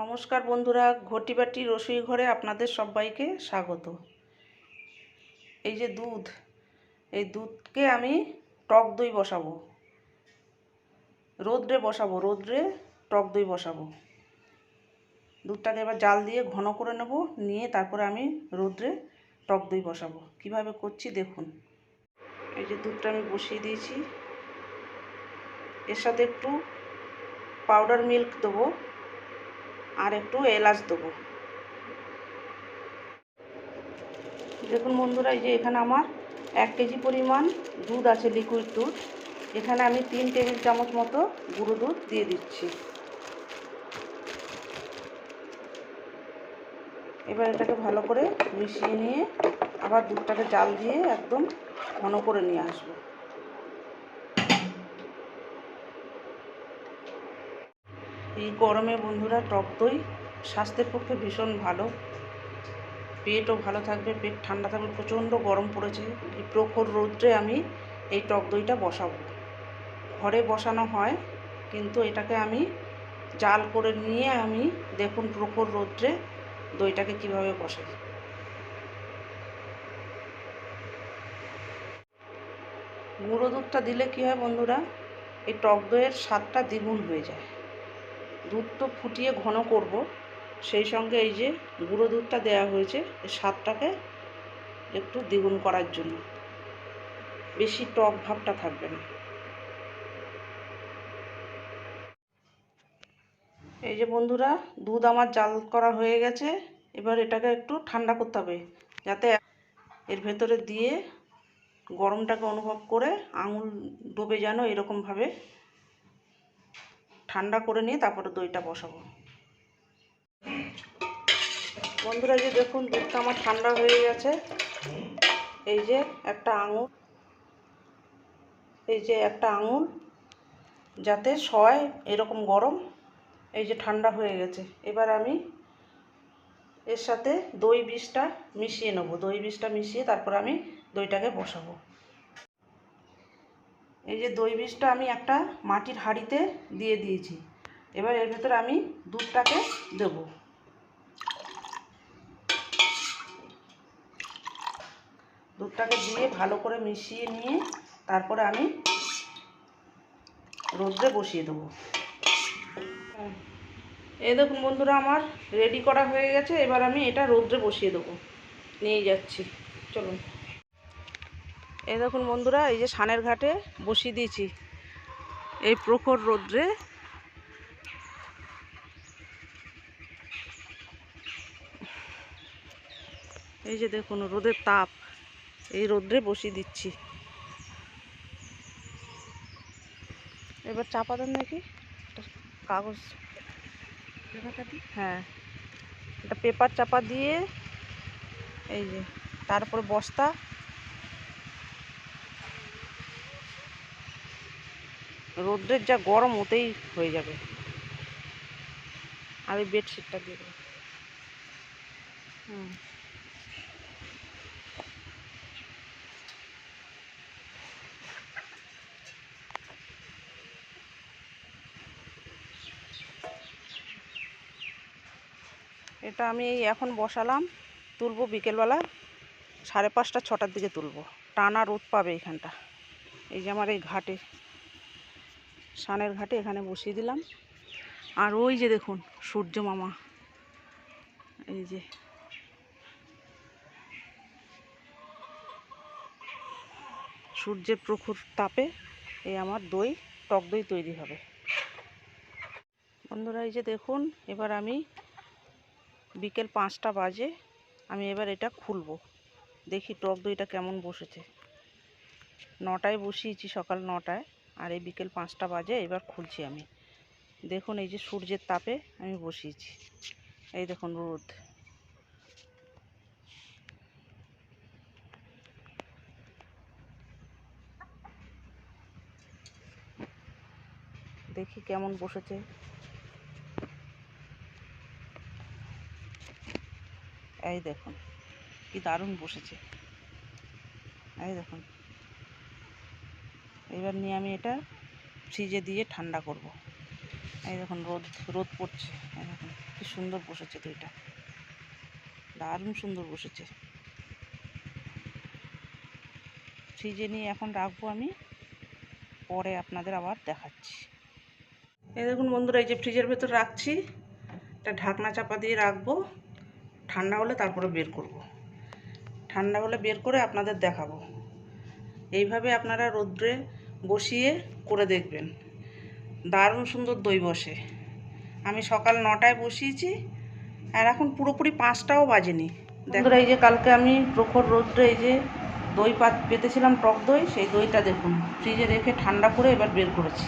নমস্কার বন্ধুরা, ঘটি বাটি রসুই ঘরে আপনাদের সবাইকে স্বাগত। এই যে দুধ, এই দুধকে আমি টক দই বসাবো, রোদ্রে টক দই বসাবো। দুধটাকে এবার জাল দিয়ে ঘন করে নেব, নিয়ে তারপরে আমি রোদ্রে টক দই বসাবো। কিভাবে করছি দেখুন। এই যে দুধটা আমি বসিয়ে দিয়েছি, এর সাথে একটু পাউডার মিল্ক দেবো আর একটু এলাচ দেবো। দেখুন বন্ধুরা, এই যে এখানে আমার 1 কেজি পরিমাণ দুধ আছে, লিকুইড দুধ। এখানে আমি 3 টেবিল চামচ মতো গুঁড়ো দুধ দিয়ে দিচ্ছি। এবার এটাকে ভালো করে মিশিয়ে নিয়ে আবার দুধটাকে জাল দিয়ে একদম ঘন করে নিয়ে আসবো। এই গরমে বন্ধুরা টক দই স্বাস্থ্যের পক্ষে ভীষণ ভালো, পেটও ভালো থাকবে, পেট ঠান্ডা থাকবে। প্রচণ্ড গরম পড়েছে, এই প্রখর রৌদ্রে আমি এই টক দইটা বসাবো। ঘরে বসানো হয়, কিন্তু এটাকে আমি জাল করে নিয়ে আমি দেখুন প্রখর রৌদ্রে দইটাকে কিভাবে বসাই। গুঁড়ো দুধটা দিলে কী হয় বন্ধুরা, এই টক দইয়ের স্বাদটা দ্বিগুণ হয়ে যায়। দুধ তো ফুটিয়ে ঘন করব, সেই সঙ্গে এই যে গুঁড়ো দুধটা দেওয়া হয়েছে এই স্বাদটাকে একটু দ্বিগুণ করার জন্য, বেশি টক ভাবটা থাকবে না। এই যে বন্ধুরা, দুধ আমার জাল করা হয়ে গেছে। এবার এটাকে একটু ঠান্ডা করতে হবে, যাতে এর ভেতরে দিয়ে গরমটাকে অনুভব করে আঙুল ডুবে যেন এরকমভাবে ঠান্ডা করে নিয়ে তারপরে দইটা বসাবো। বন্ধুরা, এই যে দেখুন দুধটা আমার ঠান্ডা হয়ে গেছে। এই যে একটা আঙুল যাতে সয় এরকম গরম, এই যে ঠান্ডা হয়ে গেছে। এবার আমি এর সাথে দই বিষটা মিশিয়ে নেব। দই বিষটা মিশিয়ে তারপর আমি দইটাকে বসাবো। এই যে দই বিষটা আমি একটা মাটির হাঁড়িতে দিয়ে দিয়েছি। এবার এর ভেতরে আমি দুধটাকে দেব। দুধটাকে দিয়ে ভালো করে মিশিয়ে নিয়ে তারপরে আমি রোদ্রে বসিয়ে দেবো। এই দেখুন বন্ধুরা, আমার রেডি করা হয়ে গেছে। এবার আমি এটা রোদ্রে বসিয়ে দেবো, নিয়ে যাচ্ছি, চলুন। এই দেখুন বন্ধুরা, এই যে সানের ঘাটে বসিয়ে দিয়েছি এই প্রখর রোদ্রে। এই যে দেখুন রোদের তাপ, এই রোদ্রে বসিয়ে দিচ্ছি। এবার চাপা দেন নাকি কাগজ, হ্যাঁ এটা পেপার চাপা দিয়ে, এই যে তারপরে বস্তা, রোদ্রের যা গরম ওতেই হয়ে যাবে। আর এই বেডশিটটা দিয়ে দেবো। এটা আমি এই এখন বসালাম, তুলবো বিকেলবেলা 5:30 6টার দিকে তুলবো। টানা রোদ পাবে এখানটা। এই যে আমার এই ঘাটে, সানের ঘাটে এখানে বসিয়ে দিলাম। আর ওই যে দেখুন সূর্য মামা, এই যে সূর্যের প্রখর তাপে এই আমার টক দই তৈরি হবে। বন্ধুরা, এই যে দেখুন, এবার আমি বিকেল 5টা বাজে, আমি এবার এটা খুলবো, দেখি টক দইটা কেমন বসেছে। 9টায় বসিয়েছি, সকাল 9টায়, আর এই বিকেল 5টা বাজে এবার খুলছি আমি। দেখুন এই যে সূর্যের তাপে আমি বসিয়েছি, এই দেখুন রোদ। দেখি কেমন বসেছে। এই দেখুন কি দারুণ বসেছে, এই দেখুন। এবার নিয়ে আমি এটা ফ্রিজে দিয়ে ঠান্ডা করব। এই দেখুন রোদ রোদ পড়ছে, এই দেখুন কি সুন্দর বসেছে দইটা, দারুণ সুন্দর বসেছে। ফ্রিজে নিয়ে এখন রাখবো আমি, পরে আপনাদের আবার দেখাচ্ছি। এই দেখুন বন্ধুরা, এই যে ফ্রিজের ভেতর রাখছি, একটা ঢাকনা চাপা দিয়ে রাখবো, ঠান্ডা হলে তারপরে বের করব। ঠান্ডা হলে বের করে আপনাদের দেখাবো। এইভাবে আপনারা রোদ্রে বসিয়ে করে দেখবেন, দারুণ সুন্দর দই বসে। আমি সকাল 9টায় বসিয়েছি, আর এখন পুরোপুরি 5টাও বাজেনি। বন্ধুরা, এই যে কালকে আমি প্রখর রোদ্রে এই যে দই পেতেছিলাম, টক দই, সেই দইটা দেখুন ফ্রিজে রেখে ঠান্ডা করে এবার বের করেছি।